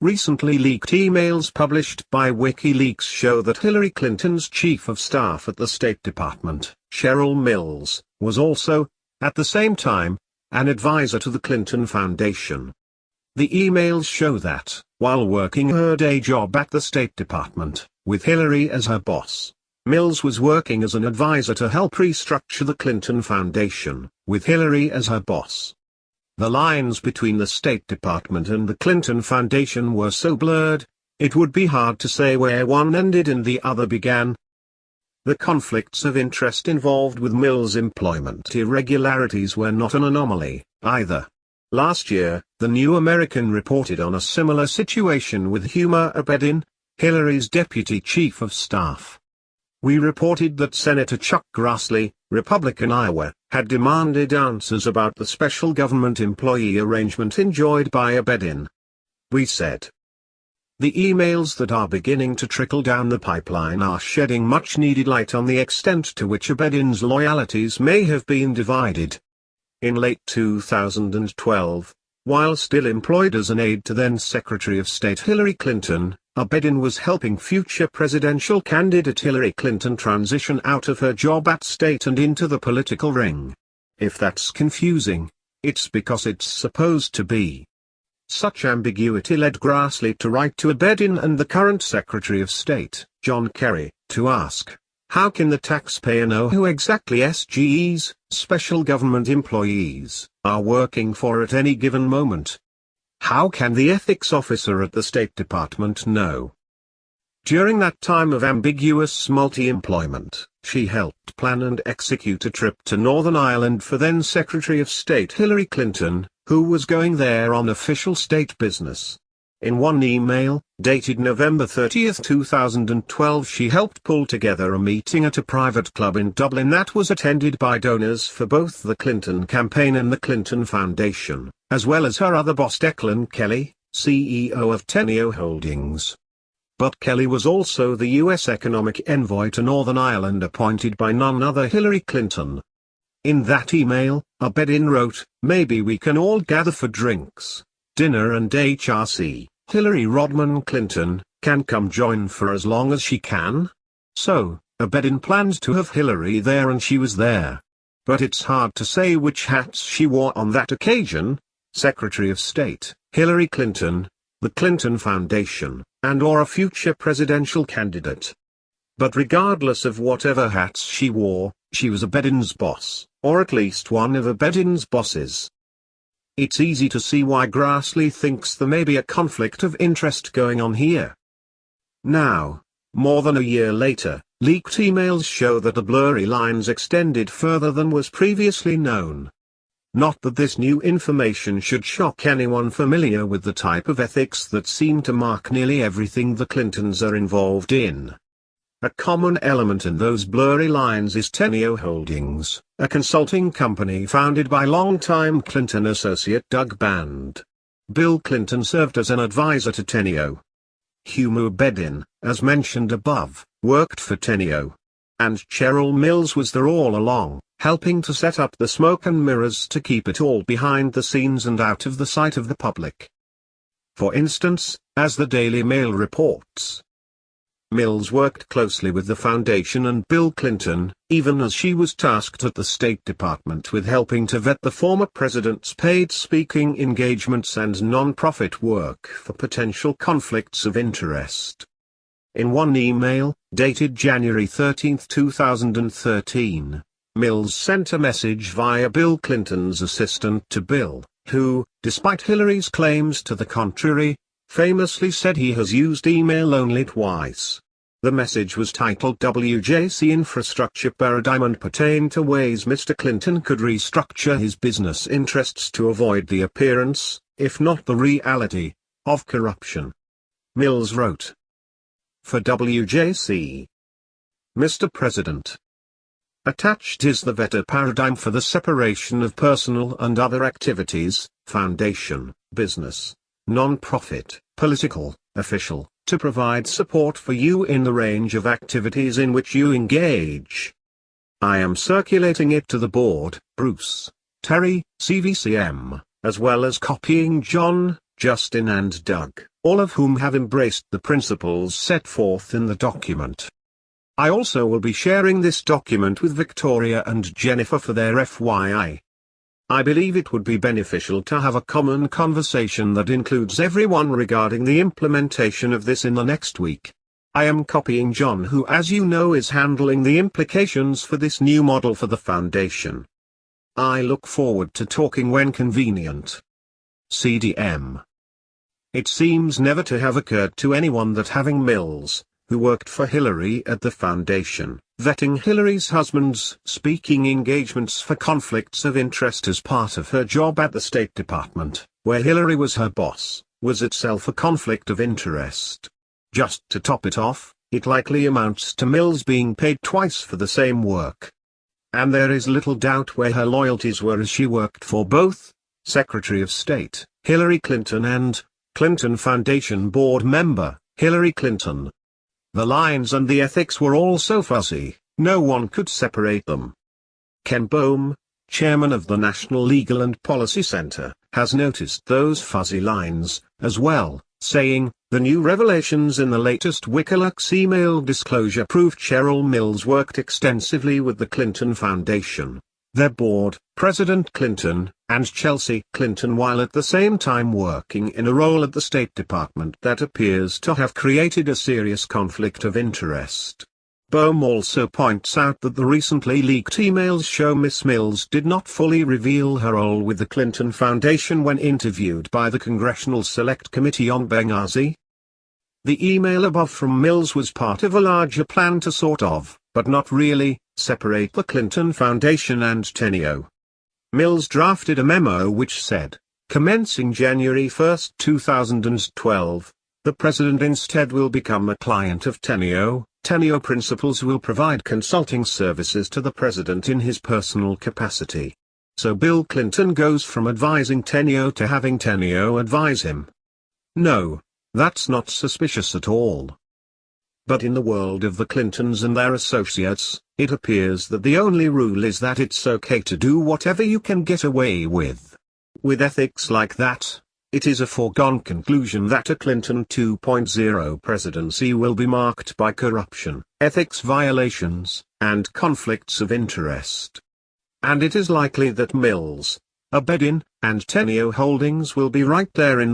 Recently leaked emails published by WikiLeaks show that Hillary Clinton's chief of staff at the State Department, Cheryl Mills, was also, at the same time, an advisor to the Clinton Foundation. The emails show that, while working her day job at the State Department, with Hillary as her boss, Mills was working as an advisor to help restructure the Clinton Foundation, with Hillary as her boss. The lines between the State Department and the Clinton Foundation were so blurred, it would be hard to say where one ended and the other began. The conflicts of interest involved with Mills' employment irregularities were not an anomaly, either. Last year, The New American reported on a similar situation with Huma Abedin, Hillary's deputy chief of staff. We reported that Senator Chuck Grassley, Republican Iowa, had demanded answers about the special government employee arrangement enjoyed by Abedin. We said, the emails that are beginning to trickle down the pipeline are shedding much-needed light on the extent to which Abedin's loyalties may have been divided. In late 2012, while still employed as an aide to then Secretary of State Hillary Clinton, Abedin was helping future presidential candidate Hillary Clinton transition out of her job at State and into the political ring. If that's confusing, it's because it's supposed to be. Such ambiguity led Grassley to write to Abedin and the current Secretary of State, John Kerry, to ask, how can the taxpayer know who exactly SGE's, special government employees, are working for at any given moment? How can the ethics officer at the State Department know? During that time of ambiguous multi-employment, she helped plan and execute a trip to Northern Ireland for then Secretary of State Hillary Clinton, who was going there on official state business. In one email, dated November 30, 2012, she helped pull together a meeting at a private club in Dublin that was attended by donors for both the Clinton campaign and the Clinton Foundation, as well as her other boss Declan Kelly, CEO of Teneo Holdings. But Kelly was also the U.S. economic envoy to Northern Ireland appointed by none other Hillary Clinton. In that email, Abedin wrote, maybe we can all gather for drinks, dinner and HRC, Hillary Rodham Clinton, can come join for as long as she can? So, Abedin planned to have Hillary there and she was there. But it's hard to say which hats she wore on that occasion: Secretary of State, Hillary Clinton, the Clinton Foundation, and/or a future presidential candidate. But regardless of whatever hats she wore, she was Abedin's boss, or at least one of Abedin's bosses. It's easy to see why Grassley thinks there may be a conflict of interest going on here. Now, more than a year later, leaked emails show that the blurry lines extended further than was previously known. Not that this new information should shock anyone familiar with the type of ethics that seem to mark nearly everything the Clintons are involved in. A common element in those blurry lines is Teneo Holdings, a consulting company founded by longtime Clinton associate Doug Band. Bill Clinton served as an advisor to Teneo. Huma Abedin, as mentioned above, worked for Teneo. And Cheryl Mills was there all along, helping to set up the smoke and mirrors to keep it all behind the scenes and out of the sight of the public. For instance, as the Daily Mail reports, Mills worked closely with the foundation and Bill Clinton, even as she was tasked at the State Department with helping to vet the former president's paid speaking engagements and non-profit work for potential conflicts of interest. In one email, dated January 13, 2013, Mills sent a message via Bill Clinton's assistant to Bill, who, despite Hillary's claims to the contrary, famously said he has used email only twice. The message was titled WJC Infrastructure Paradigm and pertained to ways Mr. Clinton could restructure his business interests to avoid the appearance, if not the reality, of corruption. Mills wrote, for WJC. Mr. President. Attached is the VETA paradigm for the separation of personal and other activities, foundation, business, non-profit, political, official, to provide support for you in the range of activities in which you engage. I am circulating it to the board, Bruce, Terry, CVCM, as well as copying John, Justin and Doug, all of whom have embraced the principles set forth in the document. I also will be sharing this document with Victoria and Jennifer for their FYI. I believe it would be beneficial to have a common conversation that includes everyone regarding the implementation of this in the next week. I am copying John, who, as you know, is handling the implications for this new model for the Foundation. I look forward to talking when convenient. CDM. It seems never to have occurred to anyone that having Mills, who worked for Hillary at the Foundation, vetting Hillary's husband's speaking engagements for conflicts of interest as part of her job at the State Department, where Hillary was her boss, was itself a conflict of interest. Just to top it off, it likely amounts to Mills being paid twice for the same work. And there is little doubt where her loyalties were, as she worked for both Secretary of State Hillary Clinton and Clinton Foundation board member Hillary Clinton. The lines and the ethics were all so fuzzy, no one could separate them. Ken Bohm, chairman of the National Legal and Policy Center, has noticed those fuzzy lines, as well, saying, "The new revelations in the latest WikiLeaks email disclosure proved Cheryl Mills worked extensively with the Clinton Foundation, their board, President Clinton, and Chelsea Clinton, while at the same time working in a role at the State Department that appears to have created a serious conflict of interest." Bohm also points out that the recently leaked emails show Miss Mills did not fully reveal her role with the Clinton Foundation when interviewed by the Congressional Select Committee on Benghazi. The email above from Mills was part of a larger plan to sort of, but not really, separate the Clinton Foundation and Teneo. Mills drafted a memo which said, commencing January 1, 2012, the President instead will become a client of Teneo. Teneo principals will provide consulting services to the President in his personal capacity. So Bill Clinton goes from advising Teneo to having Teneo advise him. No, that's not suspicious at all. But in the world of the Clintons and their associates, it appears that the only rule is that it's okay to do whatever you can get away with. With ethics like that, it is a foregone conclusion that a Clinton 2.0 presidency will be marked by corruption, ethics violations, and conflicts of interest. And it is likely that Mills, Abedin, and Teneo Holdings will be right there in